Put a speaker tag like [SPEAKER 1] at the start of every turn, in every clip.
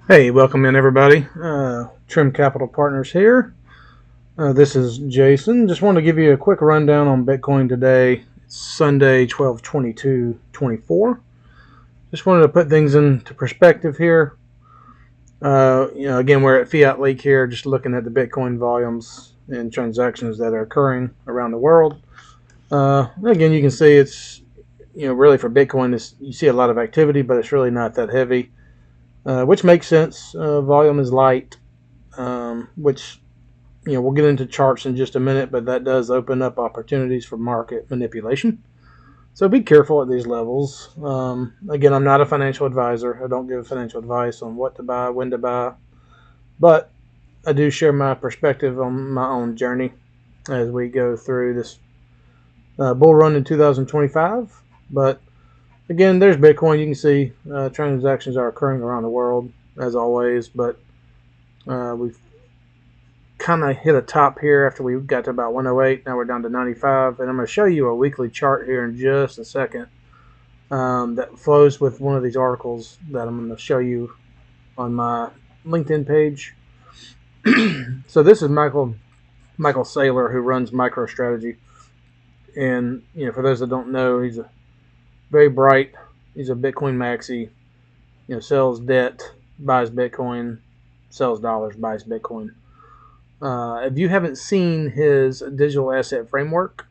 [SPEAKER 1] Hey, welcome in everybody. Trim Capital Partners here. This is Jason. Just wanted to give you a quick rundown on Bitcoin today. It's Sunday, 12/22/24. Just wanted to put things into perspective here. Again, we're at Fiat Leak here, just looking at the Bitcoin volumes and transactions that are occurring around the world. Again, you can see it's really for Bitcoin, you see a lot of activity, but it's really not that heavy, which makes sense. Volume is light, which we'll get into charts in just a minute, but that does open up opportunities for market manipulation. So be careful at these levels. Again, I'm not a financial advisor. I don't give financial advice on what to buy, when to buy, but I do share my perspective on my own journey as we go through this bull run in 2025. But again, there's Bitcoin. You can see transactions are occurring around the world as always, but we've kind of hit a top here after we got to about 108. Now we're down to 95, and I'm going to show you a weekly chart here in just a second that flows with one of these articles that I'm going to show you on my LinkedIn page. So this is Michael Saylor, who runs MicroStrategy, and for those that don't know, he's a very bright. He's a Bitcoin maxi. Sells debt, buys Bitcoin, sells dollars, buys Bitcoin. If you haven't seen his digital asset framework,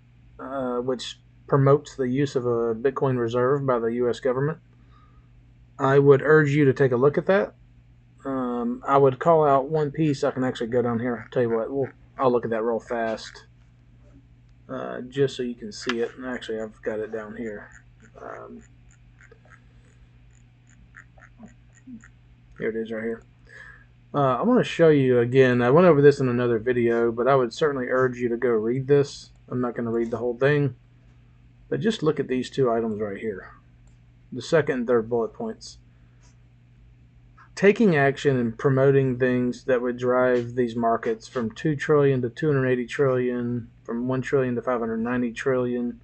[SPEAKER 1] which promotes the use of a Bitcoin reserve by the U.S. government, I would urge you to take a look at that. I would call out one piece. I can actually go down here. I'll tell you what, I'll look at that real fast, just so you can see it. And actually, I've got it down here. Here it is right here. I want to show you again. I went over this in another video, but I would certainly urge you to go read this. I'm not going to read the whole thing, but just look at these two items right here. The second and third bullet points. Taking action and promoting things that would drive these markets from 2 trillion to 280 trillion, from 1 trillion to 590 trillion.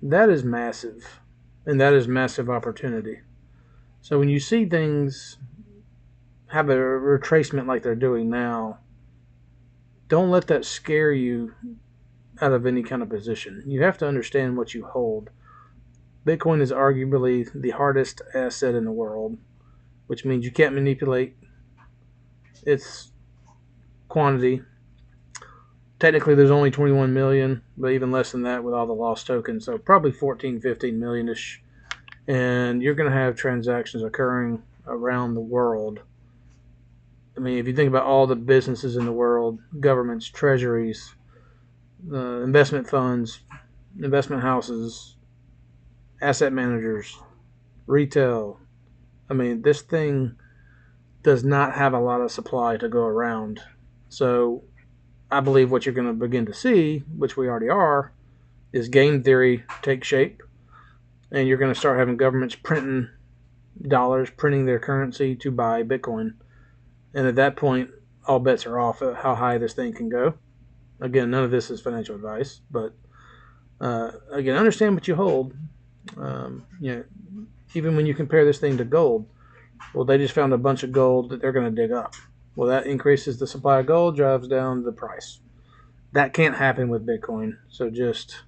[SPEAKER 1] That is massive, and that is massive opportunity. So when you see things have a retracement like they're doing now, don't let that scare you out of any kind of position. You have to understand what you hold. Bitcoin is arguably the hardest asset in the world, which means you can't manipulate its quantity. Technically, there's only 21 million, but even less than that with all the lost tokens. So probably 14, 15 million-ish. And you're going to have transactions occurring around the world. I mean, if you think about all the businesses in the world, governments, treasuries, investment funds, investment houses, asset managers, retail. I mean, this thing does not have a lot of supply to go around. So I believe what you're going to begin to see, which we already are, is game theory take shape. And you're going to start having governments printing dollars, printing their currency to buy Bitcoin. And at that point, all bets are off at how high this thing can go. Again, none of this is financial advice, but again, understand what you hold. Even when you compare this thing to gold, well, they just found a bunch of gold that they're going to dig up. Well, that increases the supply of gold, drives down the price. That can't happen with Bitcoin. So just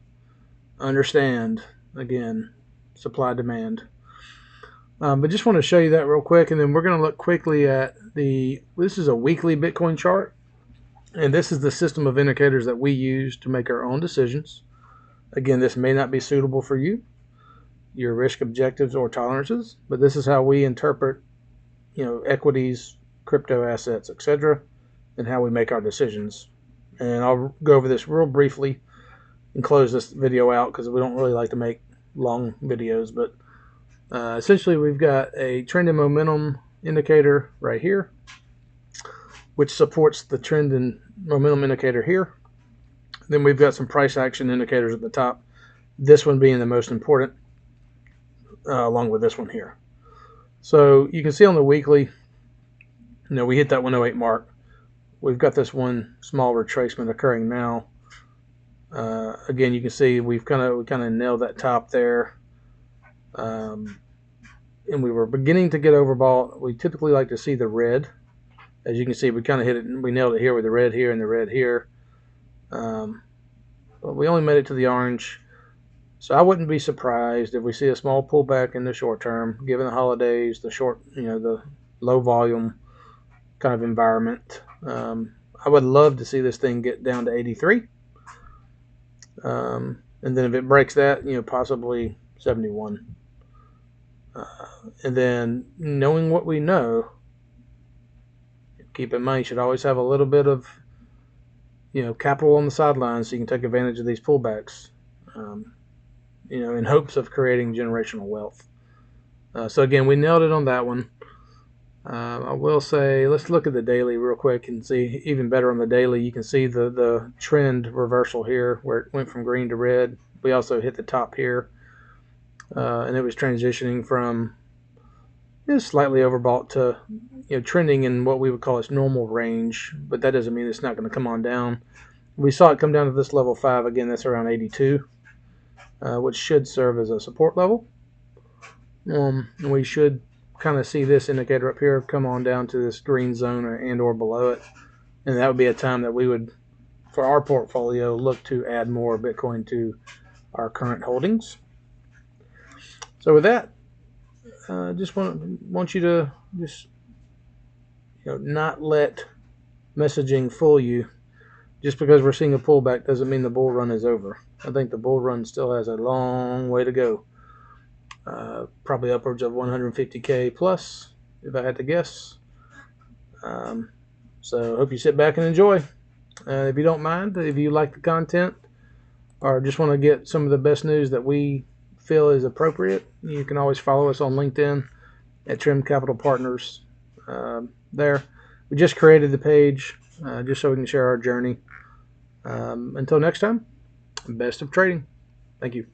[SPEAKER 1] understand, again, supply demand. But just want to show you that real quick, and then we're going to look quickly at this is a weekly Bitcoin chart, and this is the system of indicators that we use to make our own decisions. Again, this may not be suitable for you, your risk objectives or tolerances, but this is how we interpret, equities, crypto assets, etc., and how we make our decisions. And I'll go over this real briefly and close this video out because we don't really like to make long videos, but essentially we've got a trend and momentum indicator right here, which supports the trend and momentum indicator here. Then we've got some price action indicators at the top, this one being the most important, along with this one here. So you can see on the weekly, we hit that 108 mark. We've got this one small retracement occurring now. Again, you can see we kind of nailed that top there. and we were beginning to get overbought, we typically like to see the red. As you can see, we kind of hit it, we nailed it here with the red here and the red here. But we only made it to the orange. So I wouldn't be surprised if we see a small pullback in the short term, given the holidays, the the low volume kind of environment. I would love to see this thing get down to 83. And then if it breaks that, possibly 71. And then knowing what we know, keep in mind you should always have a little bit of capital on the sidelines so you can take advantage of these pullbacks. In hopes of creating generational wealth. So again, we nailed it on that one. I will say, let's look at the daily real quick and see even better on the daily. You can see the trend reversal here where it went from green to red. We also hit the top here, and it was transitioning from slightly overbought to trending in what we would call its normal range, but that doesn't mean it's not going to come on down. We saw it come down to this level 5 again. That's around 82, which should serve as a support level. We should kind of see this indicator up here come on down to this green zone or below it, and that would be a time that we would, for our portfolio, look to add more Bitcoin to our current holdings. So with that, just want you to just not let messaging fool you. Just because we're seeing a pullback doesn't mean the bull run is over. I think the bull run still has a long way to go. Probably upwards of 150K plus, if I had to guess. So hope you sit back and enjoy. If you don't mind, if you like the content or just want to get some of the best news that we feel is appropriate, you can always follow us on LinkedIn at Trim Capital Partners. There, we just created the page just so we can share our journey. Until next time, best of trading. Thank you.